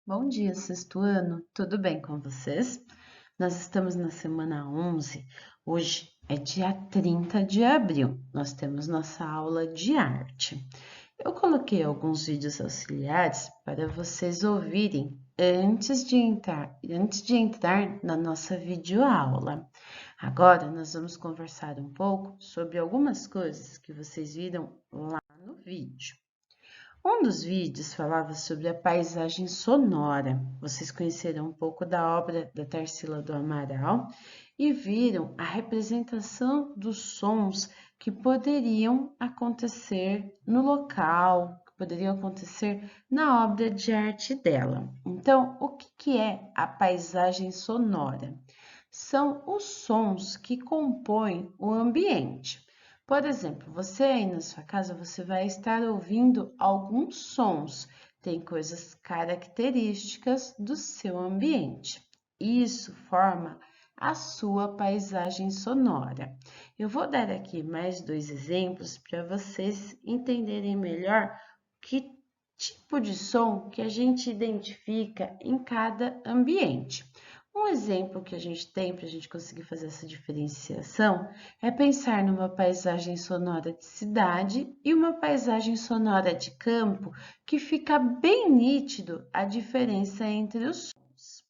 Bom dia, sexto ano, tudo bem com vocês? Nós estamos na semana 11, hoje é dia 30 de abril, nós temos nossa aula de arte. Eu coloquei alguns vídeos auxiliares para vocês ouvirem antes de entrar na nossa videoaula. Agora nós vamos conversar um pouco sobre algumas coisas que vocês viram lá no vídeo. Um dos vídeos falava sobre a paisagem sonora. Vocês conheceram um pouco da obra da Tarsila do Amaral e viram a representação dos sons que poderiam acontecer no local, que poderiam acontecer na obra de arte dela. Então, o que é a paisagem sonora? São os sons que compõem o ambiente. Por exemplo, você aí na sua casa, você vai estar ouvindo alguns sons, tem coisas características do seu ambiente. Isso forma a sua paisagem sonora. Eu vou dar aqui mais dois exemplos para vocês entenderem melhor que tipo de som que a gente identifica em cada ambiente. Um exemplo que a gente tem para a gente conseguir fazer essa diferenciação é pensar numa paisagem sonora de cidade e uma paisagem sonora de campo, que fica bem nítido a diferença entre os sons.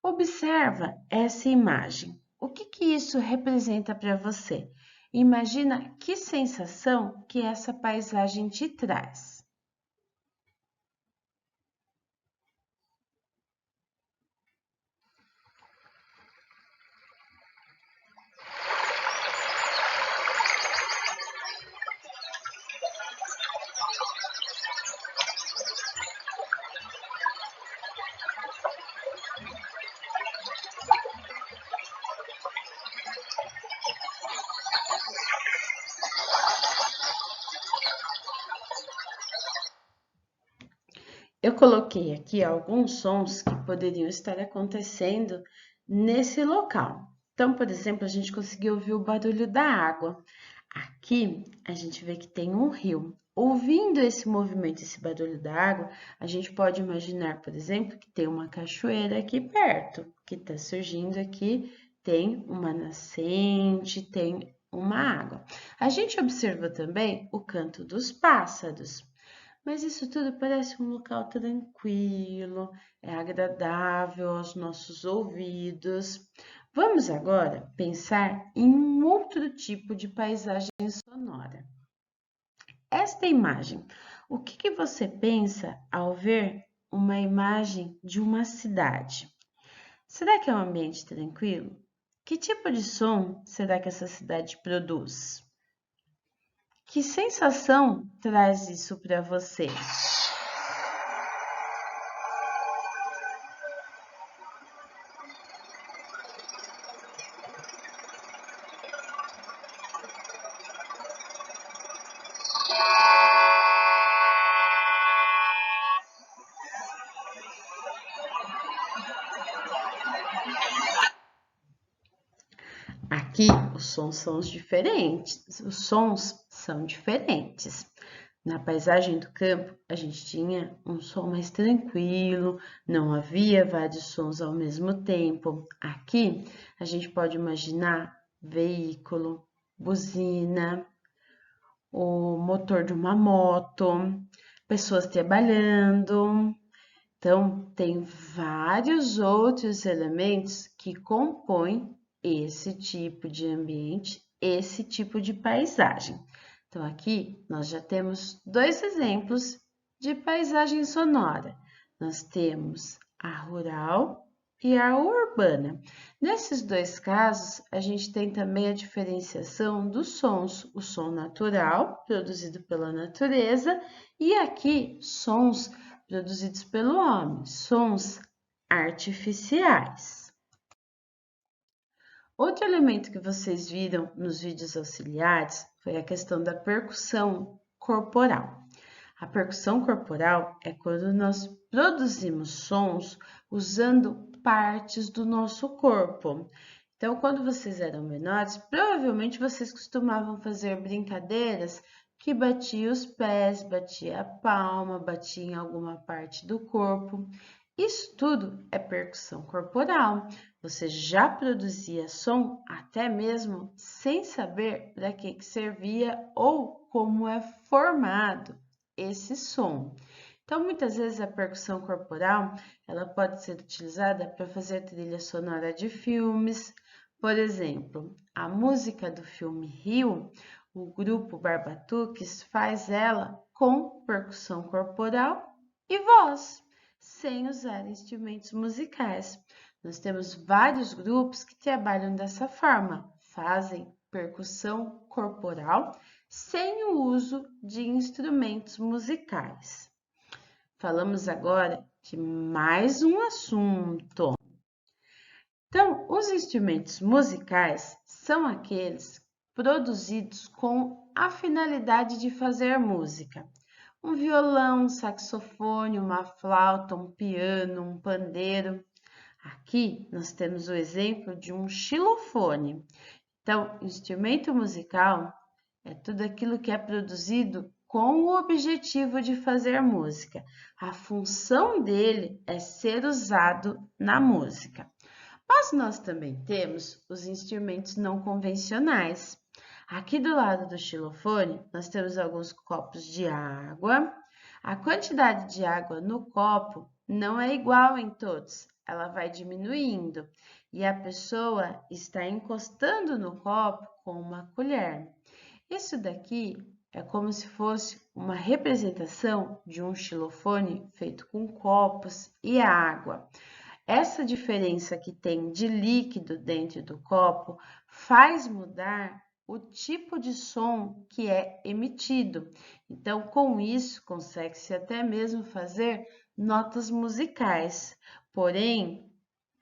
Observa essa imagem. O que isso representa para você? Imagina que sensação que essa paisagem te traz. Eu coloquei aqui alguns sons que poderiam estar acontecendo nesse local. Então, por exemplo, a gente conseguiu ouvir o barulho da água. Aqui a gente vê que tem um rio. Ouvindo esse movimento, esse barulho da água, a gente pode imaginar, por exemplo, que tem uma cachoeira aqui perto, que está surgindo aqui, tem uma nascente, tem uma água. A gente observa também o canto dos pássaros. Mas isso tudo parece um local tranquilo, é agradável aos nossos ouvidos. Vamos agora pensar em um outro tipo de paisagem sonora. Esta imagem, o que você pensa ao ver uma imagem de uma cidade? Será que é um ambiente tranquilo? Que tipo de som será que essa cidade produz? Que sensação traz isso para você? Aqui os sons são diferentes. Na paisagem do campo, a gente tinha um som mais tranquilo, não havia vários sons ao mesmo tempo. Aqui, a gente pode imaginar veículo, buzina, o motor de uma moto, pessoas trabalhando. Então, tem vários outros elementos que compõem esse tipo de ambiente, esse tipo de paisagem. Então, aqui nós já temos dois exemplos de paisagem sonora. Nós temos a rural e a urbana. Nesses dois casos, a gente tem também a diferenciação dos sons, o som natural, produzido pela natureza, e aqui sons produzidos pelo homem, sons artificiais. Outro elemento que vocês viram nos vídeos auxiliares foi a questão da percussão corporal. A percussão corporal é quando nós produzimos sons usando partes do nosso corpo. Então, quando vocês eram menores, provavelmente vocês costumavam fazer brincadeiras que batia os pés, batia a palma, batia em alguma parte do corpo. Isso tudo é percussão corporal. Você já produzia som até mesmo sem saber para que servia ou como é formado esse som. Então, muitas vezes a percussão corporal, ela pode ser utilizada para fazer trilha sonora de filmes. Por exemplo, a música do filme Rio, o grupo Barbatuques faz ela com percussão corporal e voz, sem usar instrumentos musicais. Nós temos vários grupos que trabalham dessa forma, fazem percussão corporal sem o uso de instrumentos musicais. Falamos agora de mais um assunto. Então, os instrumentos musicais são aqueles produzidos com a finalidade de fazer música. Um violão, um saxofone, uma flauta, um piano, um pandeiro. Aqui nós temos o exemplo de um xilofone. Então, instrumento musical é tudo aquilo que é produzido com o objetivo de fazer música. A função dele é ser usado na música. Mas nós também temos os instrumentos não convencionais. Aqui do lado do xilofone, nós temos alguns copos de água. A quantidade de água no copo não é igual em todos, ela vai diminuindo e a pessoa está encostando no copo com uma colher. Isso daqui é como se fosse uma representação de um xilofone feito com copos e água. Essa diferença que tem de líquido dentro do copo faz mudar o tipo de som que é emitido. Então, com isso, consegue-se até mesmo fazer notas musicais. Porém,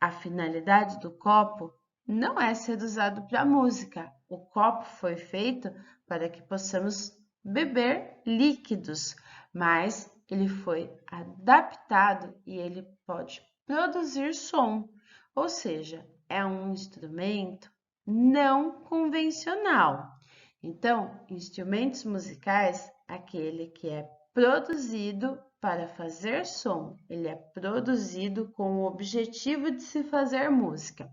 a finalidade do copo não é ser usado para música. O copo foi feito para que possamos beber líquidos, mas ele foi adaptado e ele pode produzir som, ou seja, é um instrumento não convencional. Então, instrumentos musicais, aquele que é produzido para fazer som, ele é produzido com o objetivo de se fazer música.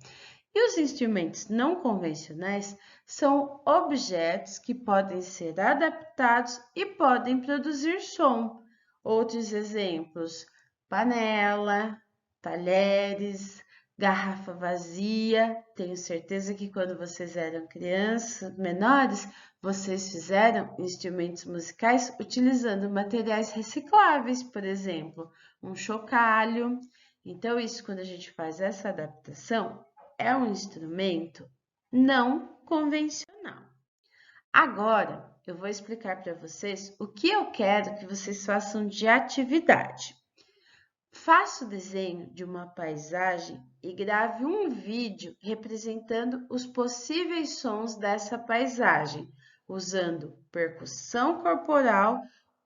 E os instrumentos não convencionais são objetos que podem ser adaptados e podem produzir som. Outros exemplos: panela, talheres, garrafa vazia. Tenho certeza que quando vocês eram crianças menores, vocês fizeram instrumentos musicais utilizando materiais recicláveis, por exemplo, um chocalho. Então, isso, quando a gente faz essa adaptação, é um instrumento não convencional. Agora, eu vou explicar para vocês o que eu quero que vocês façam de atividade. Faça o desenho de uma paisagem e grave um vídeo representando os possíveis sons dessa paisagem, usando percussão corporal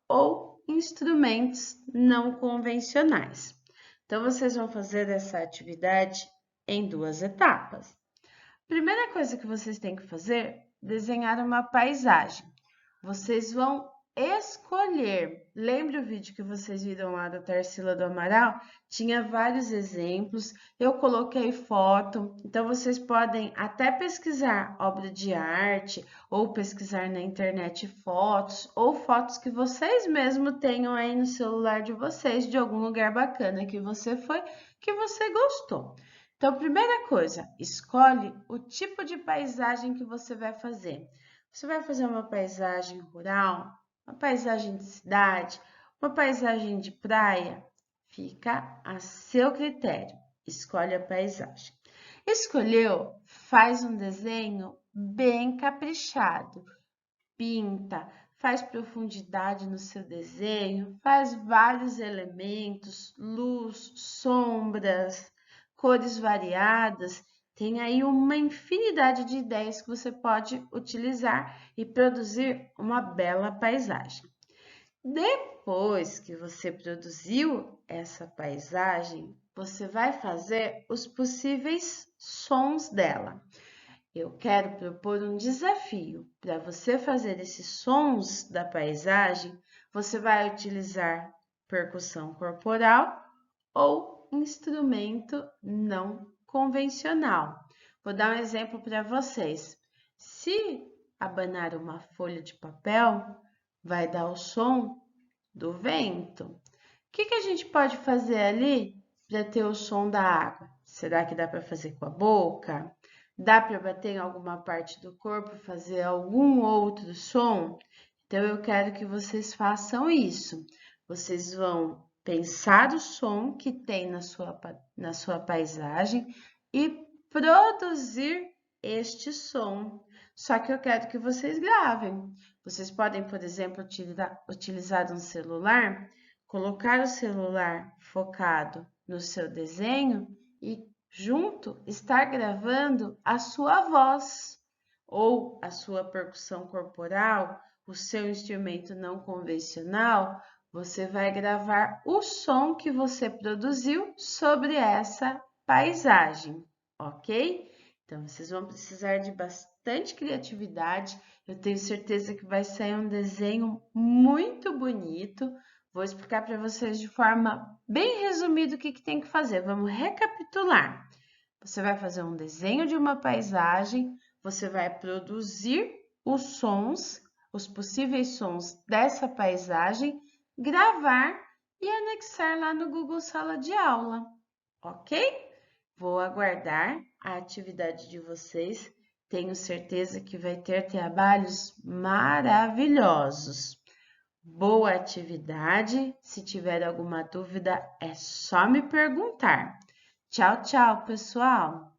ou instrumentos não convencionais. Então, vocês vão fazer essa atividade em 2 etapas. Primeira coisa que vocês têm que fazer, desenhar uma paisagem. Vocês vão escolher. Lembra o vídeo que vocês viram lá da Tarsila do Amaral? Tinha vários exemplos, eu coloquei foto, então vocês podem até pesquisar obra de arte ou pesquisar na internet fotos ou fotos que vocês mesmos tenham aí no celular de vocês de algum lugar bacana que você foi, que você gostou. Então, primeira coisa, escolhe o tipo de paisagem que você vai fazer. Você vai fazer uma paisagem rural, uma paisagem de cidade, uma paisagem de praia? Fica a seu critério. Escolhe a paisagem. Escolheu? Faz um desenho bem caprichado. Pinta, faz profundidade no seu desenho, faz vários elementos, luz, sombras, cores variadas. Tem aí uma infinidade de ideias que você pode utilizar e produzir uma bela paisagem. Depois que você produziu essa paisagem, você vai fazer os possíveis sons dela. Eu quero propor um desafio. Para você fazer esses sons da paisagem, você vai utilizar percussão corporal ou instrumento não convencional. Vou dar um exemplo para vocês. Se abanar uma folha de papel, vai dar o som do vento. O que a gente pode fazer ali para ter o som da água? Será que dá para fazer com a boca? Dá para bater em alguma parte do corpo, fazer algum outro som? Então, eu quero que vocês façam isso. Vocês vão pensar o som que tem na sua paisagem e produzir este som. Só que eu quero que vocês gravem. Vocês podem, por exemplo, utilizar um celular, colocar o celular focado no seu desenho e junto estar gravando a sua voz ou a sua percussão corporal, o seu instrumento não convencional, você vai gravar o som que você produziu sobre essa paisagem, ok? Então, vocês vão precisar de bastante criatividade. Eu tenho certeza que vai sair um desenho muito bonito. Vou explicar para vocês de forma bem resumida o que tem que fazer. Vamos recapitular. Você vai fazer um desenho de uma paisagem, você vai produzir os sons, os possíveis sons dessa paisagem, gravar e anexar lá no Google Sala de Aula, ok? Vou aguardar a atividade de vocês. Tenho certeza que vai ter trabalhos maravilhosos. Boa atividade. Se tiver alguma dúvida, é só me perguntar. Tchau, tchau, pessoal!